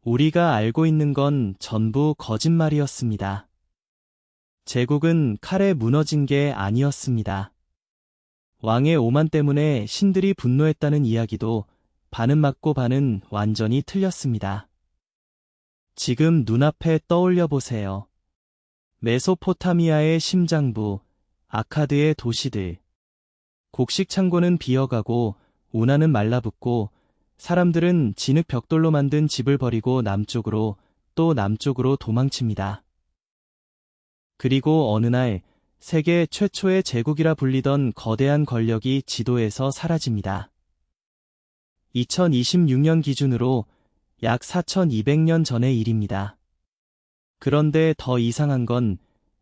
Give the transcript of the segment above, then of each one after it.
우리가 알고 있는 건 전부 거짓말이었습니다. 제국은 칼에 무너진 게 아니었습니다. 왕의 오만 때문에 신들이 분노했다는 이야기도 반은 맞고 반은 완전히 틀렸습니다. 지금 눈앞에 떠올려 보세요. 메소포타미아의 심장부, 아카드의 도시들. 곡식 창고는 비어가고 운하는 말라붙고 사람들은 진흙 벽돌로 만든 집을 버리고 남쪽으로 또 남쪽으로 도망칩니다. 그리고 어느 날 세계 최초의 제국이라 불리던 거대한 권력이 지도에서 사라집니다. 2026년 기준으로 약 4200년 전의 일입니다. 그런데 더 이상한 건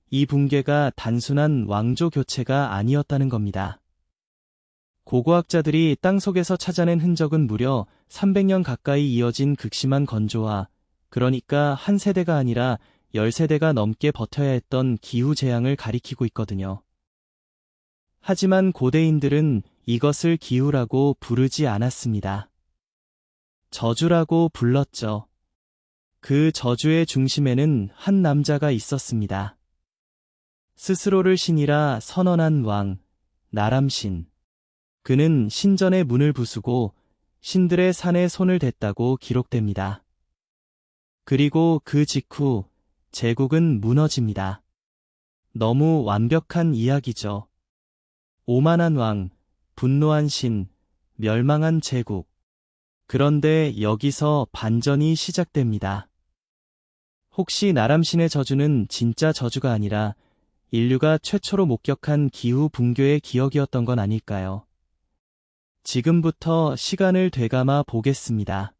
이 붕괴가 단순한 왕조 교체가 아니었다는 겁니다. 고고학자들이 땅속에서 찾아낸 흔적은 무려 300년 가까이 이어진 극심한 건조와, 그러니까 한 세대가 아니라 10세대가 넘게 버텨야 했던 기후재앙을 가리키고 있거든요. 하지만 고대인들은 이것을 기후라고 부르지 않았습니다. 저주라고 불렀죠. 그 저주의 중심에는 한 남자가 있었습니다. 스스로를 신이라 선언한 왕, 나람신. 그는 신전의 문을 부수고 신들의 산에 손을 댔다고 기록됩니다. 그리고 그 직후 제국은 무너집니다. 너무 완벽한 이야기죠. 오만한 왕, 분노한 신, 멸망한 제국. 그런데 여기서 반전이 시작됩니다. 혹시 나람신의 저주는 진짜 저주가 아니라 인류가 최초로 목격한 기후 붕괴의 기억이었던 건 아닐까요? 지금부터 시간을 되감아 보겠습니다.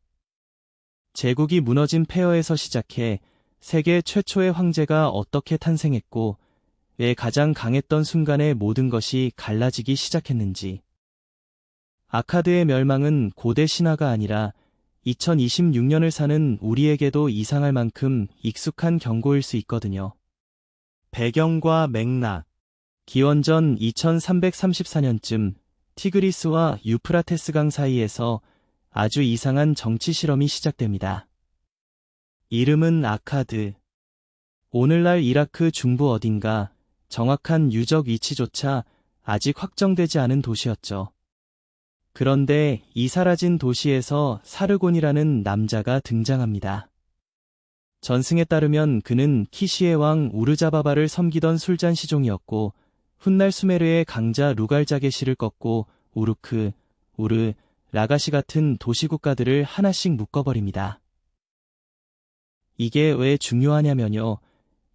제국이 무너진 폐허에서 시작해 세계 최초의 황제가 어떻게 탄생했고 왜 가장 강했던 순간에 모든 것이 갈라지기 시작했는지. 아카드의 멸망은 고대 신화가 아니라 2026년을 사는 우리에게도 이상할 만큼 익숙한 경고일 수 있거든요. 배경과 맥락. 기원전 2334년쯤 티그리스와 유프라테스강 사이에서 아주 이상한 정치 실험이 시작됩니다. 이름은 아카드. 오늘날 이라크 중부 어딘가 정확한 유적 위치조차 아직 확정되지 않은 도시였죠. 그런데 이 사라진 도시에서 사르곤이라는 남자가 등장합니다. 전승에 따르면 그는 키시의 왕 우르자바바를 섬기던 술잔 시종이었고 훗날 수메르의 강자 루갈자게시를 꺾고 우르크, 우르, 라가시 같은 도시국가들을 하나씩 묶어버립니다. 이게 왜 중요하냐면요.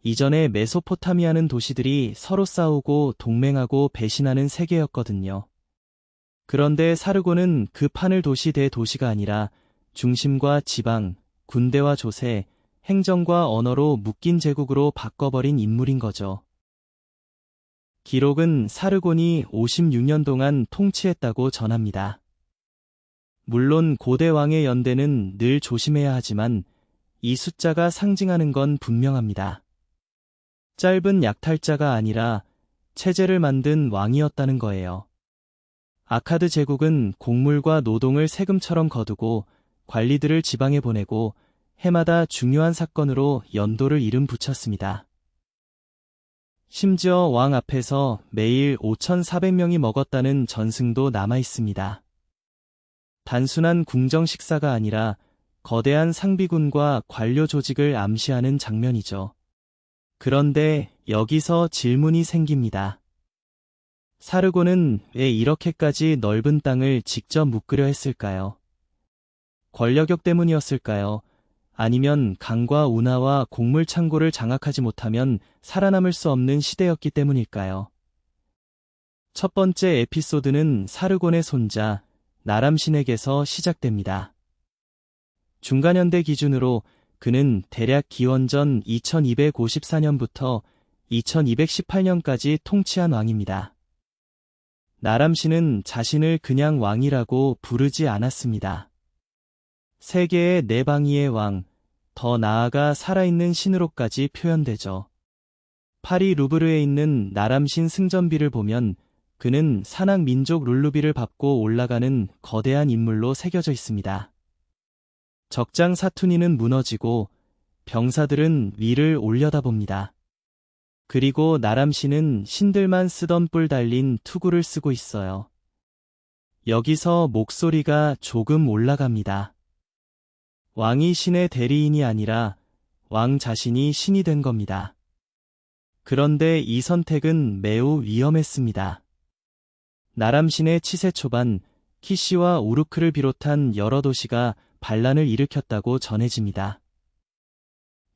이전에 메소포타미아는 도시들이 서로 싸우고 동맹하고 배신하는 세계였거든요. 그런데 사르곤은 그 판을 도시 대 도시가 아니라 중심과 지방, 군대와 조세, 행정과 언어로 묶인 제국으로 바꿔버린 인물인 거죠. 기록은 사르곤이 56년 동안 통치했다고 전합니다. 물론 고대 왕의 연대는 늘 조심해야 하지만 이 숫자가 상징하는 건 분명합니다. 짧은 약탈자가 아니라 체제를 만든 왕이었다는 거예요. 아카드 제국은 곡물과 노동을 세금처럼 거두고 관리들을 지방에 보내고 해마다 중요한 사건으로 연도를 이름 붙였습니다. 심지어 왕 앞에서 매일 5,400명이 먹었다는 전승도 남아 있습니다. 단순한 궁정 식사가 아니라 거대한 상비군과 관료 조직을 암시하는 장면이죠. 그런데 여기서 질문이 생깁니다. 사르곤은 왜 이렇게까지 넓은 땅을 직접 묶으려 했을까요? 권력욕 때문이었을까요? 아니면 강과 운하와 곡물 창고를 장악하지 못하면 살아남을 수 없는 시대였기 때문일까요? 첫 번째 에피소드는 사르곤의 손자 나람신에게서 시작됩니다. 중간현대 기준으로 그는 대략 기원전 2254년부터 2218년까지 통치한 왕입니다. 나람신은 자신을 그냥 왕이라고 부르지 않았습니다. 세계의 내방위의 왕, 더 나아가 살아있는 신으로까지 표현되죠. 파리 루브르에 있는 나람신 승전비를 보면 그는 산악 민족 룰루비를 밟고 올라가는 거대한 인물로 새겨져 있습니다. 적장 사투니는 무너지고 병사들은 위를 올려다봅니다. 그리고 나람씨는 신들만 쓰던 뿔 달린 투구를 쓰고 있어요. 여기서 목소리가 조금 올라갑니다. 왕이 신의 대리인이 아니라 왕 자신이 신이 된 겁니다. 그런데 이 선택은 매우 위험했습니다. 나람신의 치세 초반 키시와 우르크를 비롯한 여러 도시가 반란을 일으켰다고 전해집니다.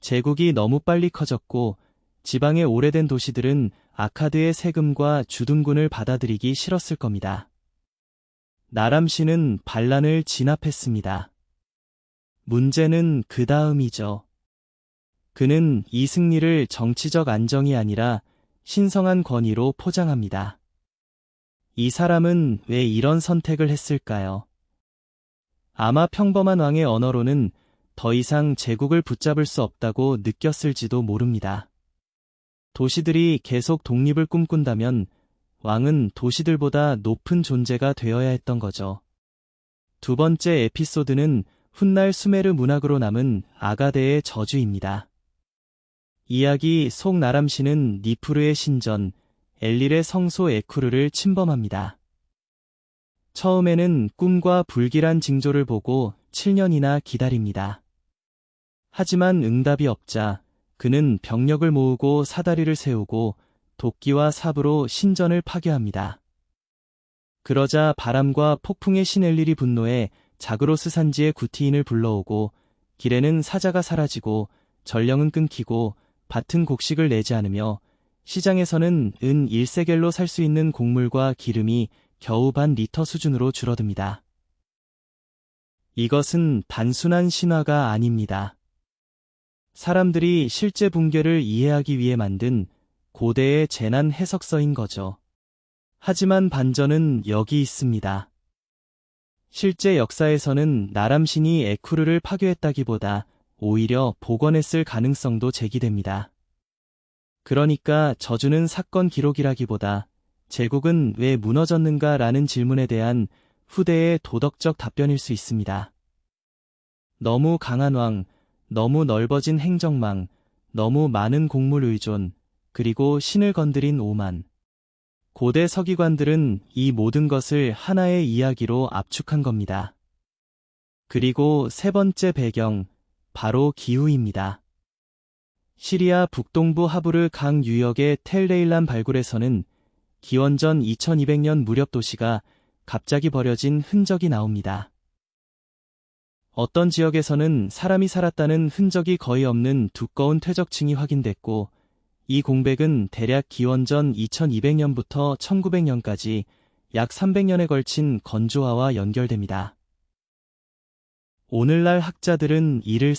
제국이 너무 빨리 커졌고 지방의 오래된 도시들은 아카드의 세금과 주둔군을 받아들이기 싫었을 겁니다. 나람신은 반란을 진압했습니다. 문제는 그 다음이죠. 그는 이 승리를 정치적 안정이 아니라 신성한 권위로 포장합니다. 이 사람은 왜 이런 선택을 했을까요? 아마 평범한 왕의 언어로는 더 이상 제국을 붙잡을 수 없다고 느꼈을지도 모릅니다. 도시들이 계속 독립을 꿈꾼다면 왕은 도시들보다 높은 존재가 되어야 했던 거죠. 두 번째 에피소드는 훗날 수메르 문학으로 남은 아가데의 저주입니다. 이야기 속 나람신은 니프르의 신전, 엘릴의 성소 에쿠르를 침범합니다. 처음에는 꿈과 불길한 징조를 보고 7년이나 기다립니다. 하지만 응답이 없자 그는 병력을 모으고 사다리를 세우고 도끼와 삽으로 신전을 파괴합니다. 그러자 바람과 폭풍의 신 엘릴이 분노해 자그로스 산지의 구티인을 불러오고 길에는 사자가 사라지고 전령은 끊기고 밭은 곡식을 내지 않으며 시장에서는 은 1세겔로 살 수 있는 곡물과 기름이 겨우 반 리터 수준으로 줄어듭니다. 이것은 단순한 신화가 아닙니다. 사람들이 실제 붕괴를 이해하기 위해 만든 고대의 재난 해석서인 거죠. 하지만 반전은 여기 있습니다. 실제 역사에서는 나람신이 에쿠르를 파괴했다기보다 오히려 복원했을 가능성도 제기됩니다. 그러니까 저주는 사건 기록이라기보다 제국은 왜 무너졌는가라는 질문에 대한 후대의 도덕적 답변일 수 있습니다. 너무 강한 왕, 너무 넓어진 행정망, 너무 많은 곡물 의존, 그리고 신을 건드린 오만. 고대 서기관들은 이 모든 것을 하나의 이야기로 압축한 겁니다. 그리고 세 번째 배경, 바로 기후입니다. 시리아 북동부 하부르 강 유역의 텔레일란 발굴에서는 기원전 2200년 무렵 도시가 갑자기 버려진 흔적이 나옵니다. 어떤 지역에서는 사람이 살았다는 흔적이 거의 없는 두꺼운 퇴적층이 확인됐고, 이 공백은 대략 기원전 2200년부터 1900년까지 약 300년에 걸친 건조화와 연결됩니다. 오늘날 학자들은 이를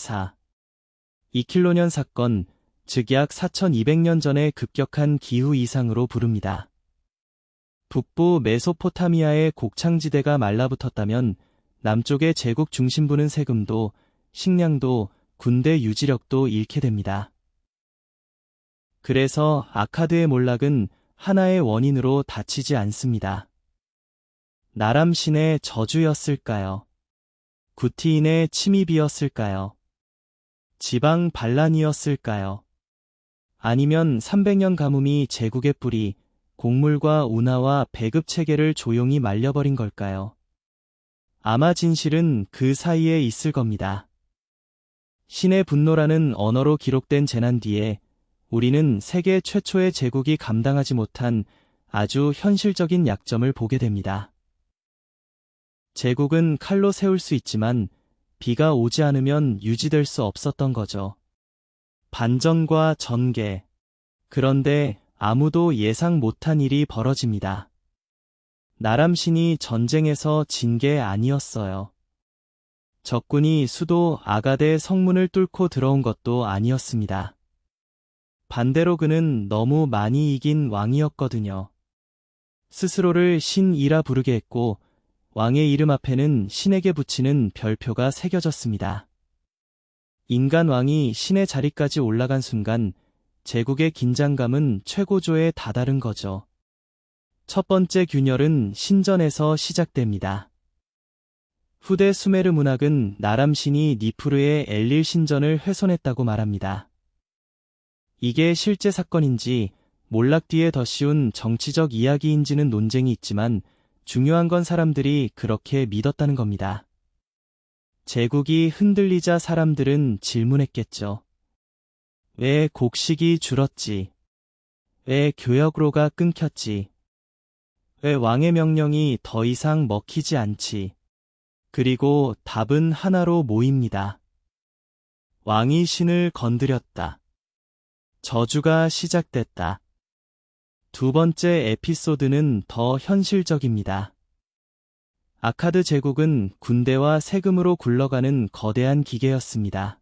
2킬로년 사건, 즉 약 4200년 전의 급격한 기후 이상으로 부릅니다. 북부 메소포타미아의 곡창지대가 말라붙었다면 남쪽의 제국 중심부는 세금도, 식량도, 군대 유지력도 잃게 됩니다. 그래서 아카드의 몰락은 하나의 원인으로 닫히지 않습니다. 나람신의 저주였을까요? 구티인의 침입이었을까요? 지방 반란이었을까요? 아니면 300년 가뭄이 제국의 뿌리, 곡물과 운하와 배급 체계를 조용히 말려버린 걸까요? 아마 진실은 그 사이에 있을 겁니다. 신의 분노라는 언어로 기록된 재난 뒤에 우리는 세계 최초의 제국이 감당하지 못한 아주 현실적인 약점을 보게 됩니다. 제국은 칼로 세울 수 있지만 비가 오지 않으면 유지될 수 없었던 거죠. 반전과 전개. 그런데 아무도 예상 못한 일이 벌어집니다. 나람신이 전쟁에서 진 게 아니었어요. 적군이 수도 아가데 성문을 뚫고 들어온 것도 아니었습니다. 반대로 그는 너무 많이 이긴 왕이었거든요. 스스로를 신이라 부르게 했고 왕의 이름 앞에는 신에게 붙이는 별표가 새겨졌습니다. 인간 왕이 신의 자리까지 올라간 순간 제국의 긴장감은 최고조에 다다른 거죠. 첫 번째 균열은 신전에서 시작됩니다. 후대 수메르 문학은 나람신이 니푸르의 엘릴 신전을 훼손했다고 말합니다. 이게 실제 사건인지 몰락 뒤에 더 씌운 정치적 이야기인지는 논쟁이 있지만 중요한 건 사람들이 그렇게 믿었다는 겁니다. 제국이 흔들리자 사람들은 질문했겠죠. 왜 곡식이 줄었지? 왜 교역로가 끊겼지? 왜 왕의 명령이 더 이상 먹히지 않지? 그리고 답은 하나로 모입니다. 왕이 신을 건드렸다. 저주가 시작됐다. 두 번째 에피소드는 더 현실적입니다. 아카드 제국은 군대와 세금으로 굴러가는 거대한 기계였습니다.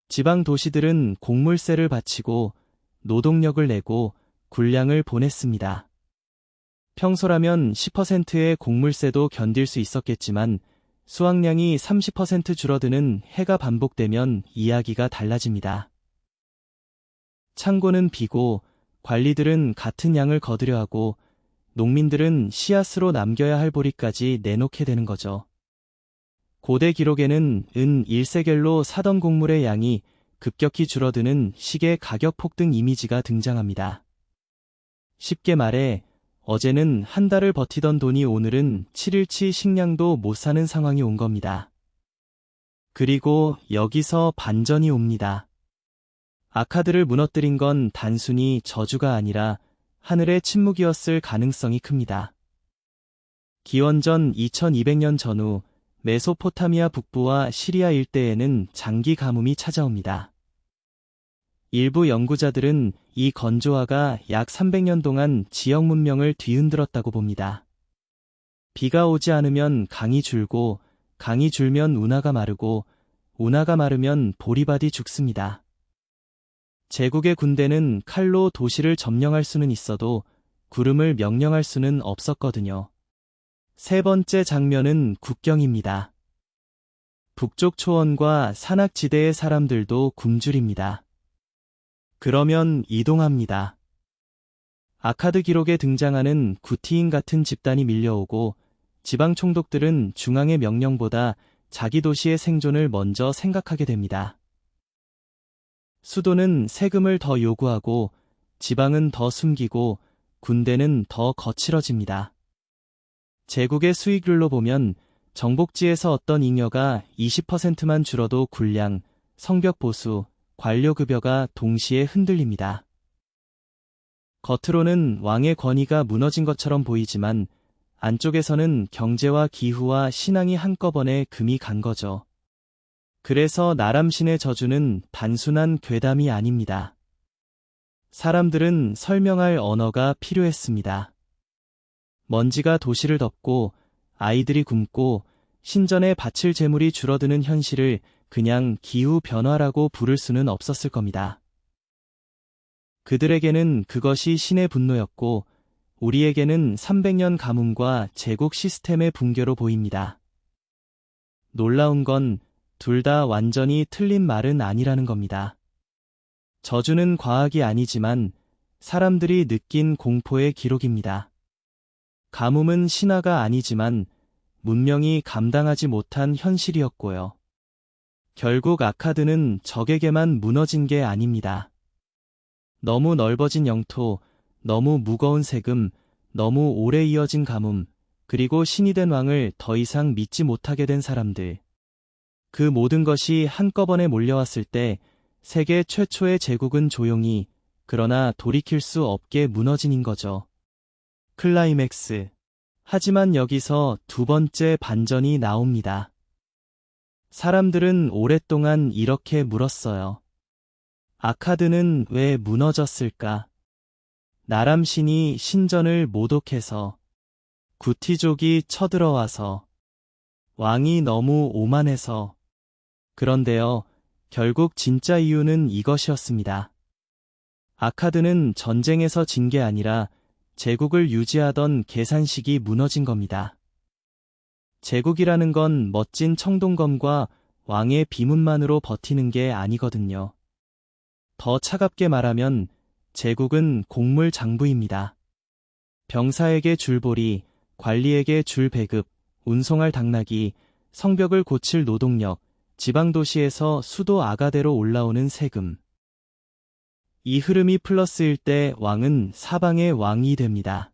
지방 도시들은 곡물세를 바치고 노동력을 내고 군량을 보냈습니다. 평소라면 10%의 곡물세도 견딜 수 있었겠지만 수확량이 30% 줄어드는 해가 반복되면 이야기가 달라집니다. 창고는 비고 관리들은 같은 양을 거두려 하고 농민들은 씨앗으로 남겨야 할 보리까지 내놓게 되는 거죠. 고대 기록에는 은 1세겔로 사던 곡물의 양이 급격히 줄어드는 시계 가격 폭등 이미지가 등장합니다. 쉽게 말해 어제는 한 달을 버티던 돈이 오늘은 7일치 식량도 못 사는 상황이 온 겁니다. 그리고 여기서 반전이 옵니다. 아카드를 무너뜨린 건 단순히 저주가 아니라 하늘의 침묵이었을 가능성이 큽니다. 기원전 2200년 전후 메소포타미아 북부와 시리아 일대에는 장기 가뭄이 찾아옵니다. 일부 연구자들은 이 건조화가 약 300년 동안 지역 문명을 뒤흔들었다고 봅니다. 비가 오지 않으면 강이 줄고 강이 줄면 운하가 마르고 운하가 마르면 보리밭이 죽습니다. 제국의 군대는 칼로 도시를 점령할 수는 있어도 구름을 명령할 수는 없었거든요. 세 번째 장면은 국경입니다. 북쪽 초원과 산악지대의 사람들도 굶주립니다. 그러면 이동합니다. 아카드 기록에 등장하는 구티인 같은 집단이 밀려오고 지방 총독들은 중앙의 명령보다 자기 도시의 생존을 먼저 생각하게 됩니다. 수도는 세금을 더 요구하고 지방은 더 숨기고 군대는 더 거칠어집니다. 제국의 수익률로 보면 정복지에서 어떤 잉여가 20%만 줄어도 군량, 성벽 보수, 관료급여가 동시에 흔들립니다. 겉으로는 왕의 권위가 무너진 것처럼 보이지만 안쪽에서는 경제와 기후와 신앙이 한꺼번에 금이 간 거죠. 그래서 나람신의 저주는 단순한 괴담이 아닙니다. 사람들은 설명할 언어가 필요했습니다. 먼지가 도시를 덮고 아이들이 굶고 신전에 바칠 재물이 줄어드는 현실을 그냥 기후 변화라고 부를 수는 없었을 겁니다. 그들에게는 그것이 신의 분노였고 우리에게는 300년 가뭄과 제국 시스템의 붕괴로 보입니다. 놀라운 건 둘 다 완전히 틀린 말은 아니라는 겁니다. 저주는 과학이 아니지만 사람들이 느낀 공포의 기록입니다. 가뭄은 신화가 아니지만 문명이 감당하지 못한 현실이었고요. 결국 아카드는 적에게만 무너진 게 아닙니다. 너무 넓어진 영토, 너무 무거운 세금, 너무 오래 이어진 가뭄, 그리고 신이 된 왕을 더 이상 믿지 못하게 된 사람들. 그 모든 것이 한꺼번에 몰려왔을 때 세계 최초의 제국은 조용히, 그러나 돌이킬 수 없게 무너진 거죠. 클라이맥스. 하지만 여기서 두 번째 반전이 나옵니다. 사람들은 오랫동안 이렇게 물었어요. 아카드는 왜 무너졌을까? 나람신이 신전을 모독해서, 구티족이 쳐들어와서, 왕이 너무 오만해서. 그런데요, 결국 진짜 이유는 이것이었습니다. 아카드는 전쟁에서 진 게 아니라 제국을 유지하던 계산식이 무너진 겁니다. 제국이라는 건 멋진 청동검과 왕의 비문만으로 버티는 게 아니거든요. 더 차갑게 말하면 제국은 곡물 장부입니다. 병사에게 줄 보리, 관리에게 줄 배급, 운송할 당나귀, 성벽을 고칠 노동력, 지방도시에서 수도 아가대로 올라오는 세금. 이 흐름이 플러스일 때 왕은 사방의 왕이 됩니다.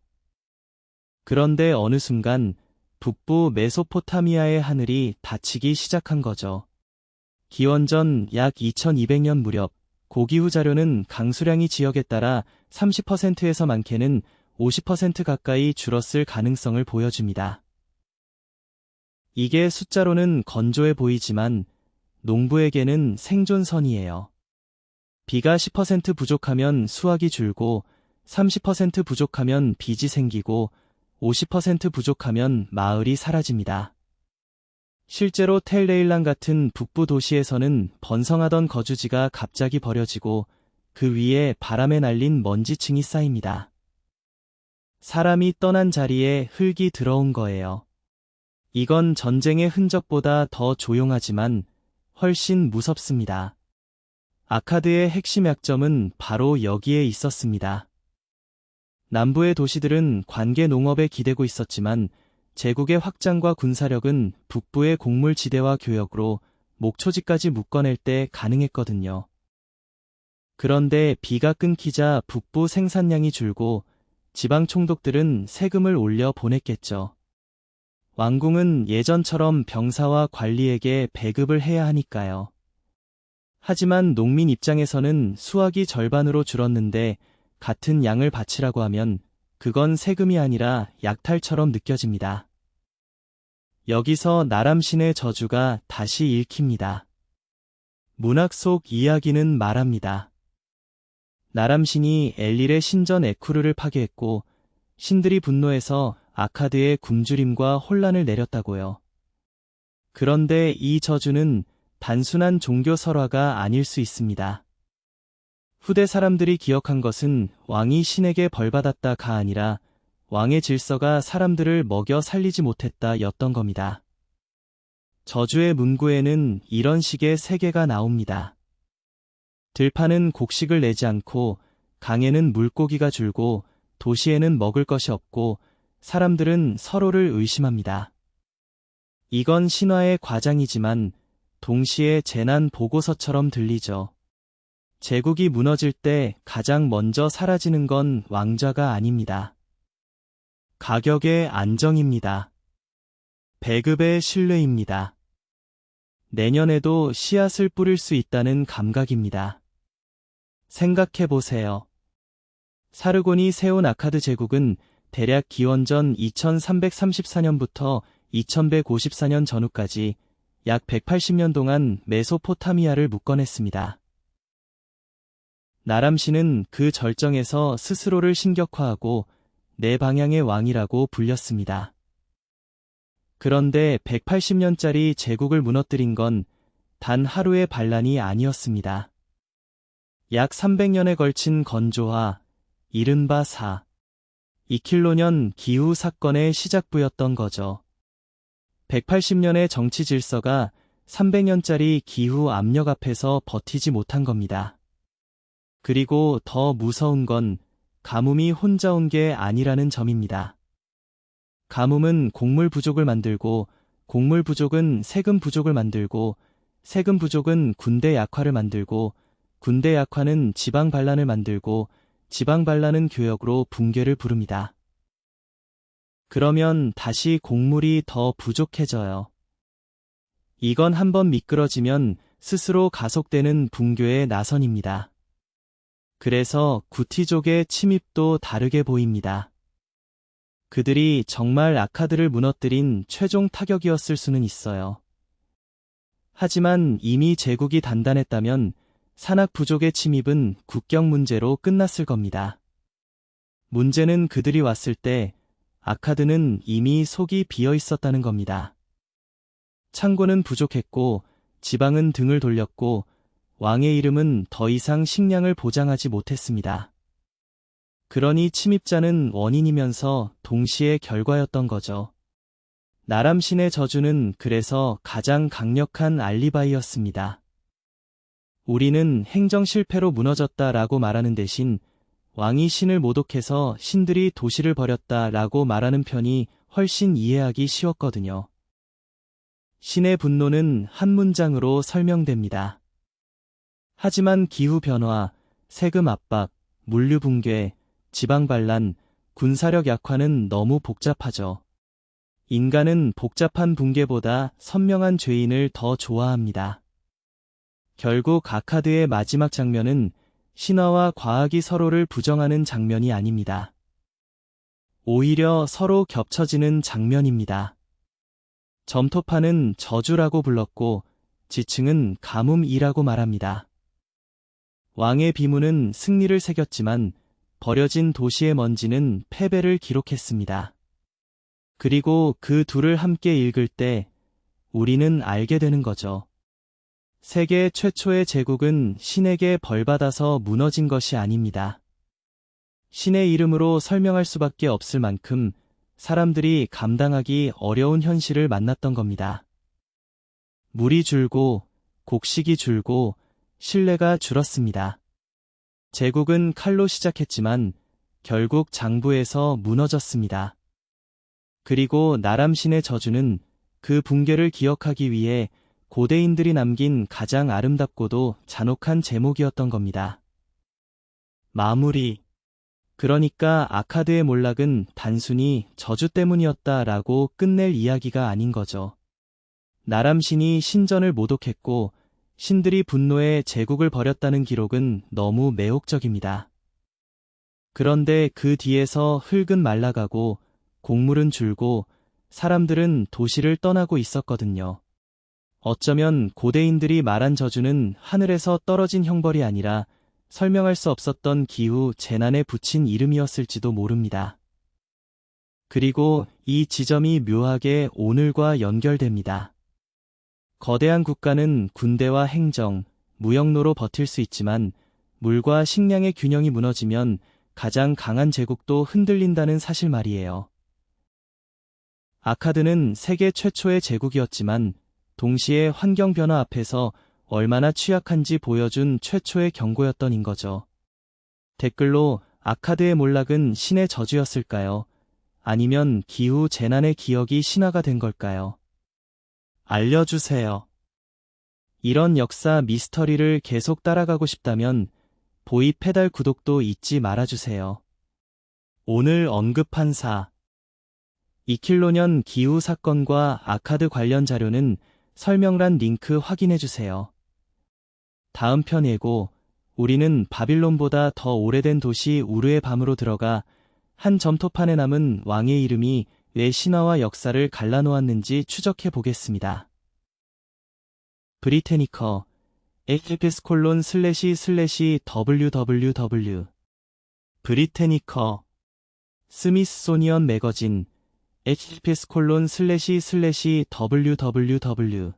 그런데 어느 순간 북부 메소포타미아의 하늘이 닫히기 시작한 거죠. 기원전 약 2200년 무렵 고기후 자료는 강수량이 지역에 따라 30%에서 많게는 50% 가까이 줄었을 가능성을 보여줍니다. 이게 숫자로는 건조해 보이지만 농부에게는 생존선이에요. 비가 10% 부족하면 수확이 줄고 30% 부족하면 빚이 생기고 50% 부족하면 마을이 사라집니다. 실제로 텔레일란 같은 북부 도시에서는 번성하던 거주지가 갑자기 버려지고 그 위에 바람에 날린 먼지층이 쌓입니다. 사람이 떠난 자리에 흙이 들어온 거예요. 이건 전쟁의 흔적보다 더 조용하지만 훨씬 무섭습니다. 아카드의 핵심 약점은 바로 여기에 있었습니다. 남부의 도시들은 관계 농업에 기대고 있었지만 제국의 확장과 군사력은 북부의 곡물지대와 교역으로 목초지까지 묶어낼 때 가능했거든요. 그런데 비가 끊기자 북부 생산량이 줄고 지방 총독들은 세금을 올려 보냈겠죠. 왕궁은 예전처럼 병사와 관리에게 배급을 해야 하니까요. 하지만 농민 입장에서는 수확이 절반으로 줄었는데 같은 양을 바치라고 하면 그건 세금이 아니라 약탈처럼 느껴집니다. 여기서 나람신의 저주가 다시 읽힙니다. 문학 속 이야기는 말합니다. 나람신이 엘릴의 신전 에쿠르를 파괴했고 신들이 분노해서 아카드에 굶주림과 혼란을 내렸다고요. 그런데 이 저주는 단순한 종교 설화가 아닐 수 있습니다. 후대 사람들이 기억한 것은 왕이 신에게 벌받았다가 아니라 왕의 질서가 사람들을 먹여 살리지 못했다 였던 겁니다. 저주의 문구에는 이런 식의 세계가 나옵니다. 들판은 곡식을 내지 않고 강에는 물고기가 줄고 도시에는 먹을 것이 없고 사람들은 서로를 의심합니다. 이건 신화의 과장이지만 동시에 재난 보고서처럼 들리죠. 제국이 무너질 때 가장 먼저 사라지는 건 왕좌가 아닙니다. 가격의 안정입니다. 배급의 신뢰입니다. 내년에도 씨앗을 뿌릴 수 있다는 감각입니다. 생각해보세요. 사르곤이 세운 아카드 제국은 대략 기원전 2334년부터 2154년 전후까지 약 180년 동안 메소포타미아를 묶어냈습니다. 나람신은 그 절정에서 스스로를 신격화하고 내 방향의 왕이라고 불렸습니다. 그런데 180년짜리 제국을 무너뜨린 건 단 하루의 반란이 아니었습니다. 약 300년에 걸친 건조화, 이른바 2킬로년 기후 사건의 시작부였던 거죠. 180년의 정치 질서가 300년짜리 기후 압력 앞에서 버티지 못한 겁니다. 그리고 더 무서운 건 가뭄이 혼자 온 게 아니라는 점입니다. 가뭄은 곡물 부족을 만들고, 곡물 부족은 세금 부족을 만들고, 세금 부족은 군대 약화를 만들고, 군대 약화는 지방 반란을 만들고, 지방 반란은 교역으로 붕괴를 부릅니다. 그러면 다시 곡물이 더 부족해져요. 이건 한번 미끄러지면 스스로 가속되는 붕괴의 나선입니다. 그래서 구티족의 침입도 다르게 보입니다. 그들이 정말 아카드를 무너뜨린 최종 타격이었을 수는 있어요. 하지만 이미 제국이 단단했다면 산악 부족의 침입은 국경 문제로 끝났을 겁니다. 문제는 그들이 왔을 때 아카드는 이미 속이 비어 있었다는 겁니다. 창고는 부족했고 지방은 등을 돌렸고 왕의 이름은 더 이상 식량을 보장하지 못했습니다. 그러니 침입자는 원인이면서 동시에 결과였던 거죠. 나람신의 저주는 그래서 가장 강력한 알리바이였습니다. 우리는 행정 실패로 무너졌다라고 말하는 대신 왕이 신을 모독해서 신들이 도시를 버렸다라고 말하는 편이 훨씬 이해하기 쉬웠거든요. 신의 분노는 한 문장으로 설명됩니다. 하지만 기후변화, 세금 압박, 물류 붕괴, 지방 반란, 군사력 약화는 너무 복잡하죠. 인간은 복잡한 붕괴보다 선명한 죄인을 더 좋아합니다. 결국 아카드의 마지막 장면은 신화와 과학이 서로를 부정하는 장면이 아닙니다. 오히려 서로 겹쳐지는 장면입니다. 점토파는 저주라고 불렀고 지층은 가뭄이라고 말합니다. 왕의 비문은 승리를 새겼지만 버려진 도시의 먼지는 패배를 기록했습니다. 그리고 그 둘을 함께 읽을 때 우리는 알게 되는 거죠. 세계 최초의 제국은 신에게 벌받아서 무너진 것이 아닙니다. 신의 이름으로 설명할 수밖에 없을 만큼 사람들이 감당하기 어려운 현실을 만났던 겁니다. 물이 줄고 곡식이 줄고 신뢰가 줄었습니다. 제국은 칼로 시작했지만 결국 장부에서 무너졌습니다. 그리고 나람신의 저주는 그 붕괴를 기억하기 위해 고대인들이 남긴 가장 아름답고도 잔혹한 제목이었던 겁니다. 마무리. 그러니까 아카드의 몰락은 단순히 저주 때문이었다라고 끝낼 이야기가 아닌 거죠. 나람신이 신전을 모독했고 신들이 분노에 제국을 버렸다는 기록은 너무 매혹적입니다. 그런데 그 뒤에서 흙은 말라가고 곡물은 줄고 사람들은 도시를 떠나고 있었거든요. 어쩌면 고대인들이 말한 저주는 하늘에서 떨어진 형벌이 아니라 설명할 수 없었던 기후 재난에 붙인 이름이었을지도 모릅니다. 그리고 이 지점이 묘하게 오늘과 연결됩니다. 거대한 국가는 군대와 행정, 무역로로 버틸 수 있지만 물과 식량의 균형이 무너지면 가장 강한 제국도 흔들린다는 사실 말이에요. 아카드는 세계 최초의 제국이었지만 동시에 환경 변화 앞에서 얼마나 취약한지 보여준 최초의 경고였던 거죠. 댓글로 아카드의 몰락은 신의 저주였을까요? 아니면 기후 재난의 기억이 신화가 된 걸까요? 알려주세요. 이런 역사 미스터리를 계속 따라가고 싶다면 보이 페달 구독도 잊지 말아주세요. 오늘 언급한 2킬로년 기후 사건과 아카드 관련 자료는 설명란 링크 확인해주세요. 다음 편 예고, 우리는 바빌론보다 더 오래된 도시 우르의 밤으로 들어가 한 점토판에 남은 왕의 이름이 왜 신화와 역사를 갈라놓았는지 추적해 보겠습니다. 브리테니커 https://www 브리테니커 스미소니언 매거진 https://www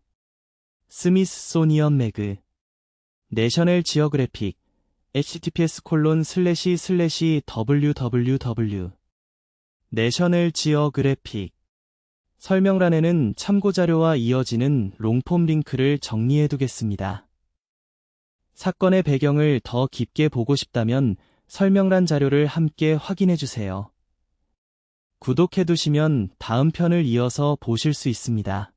스미소니언 매그 내셔널 지오그래픽 https://www 내셔널 지오그래픽 설명란에는 참고자료와 이어지는 롱폼 링크를 정리해두겠습니다. 사건의 배경을 더 깊게 보고 싶다면 설명란 자료를 함께 확인해주세요. 구독해두시면 다음 편을 이어서 보실 수 있습니다.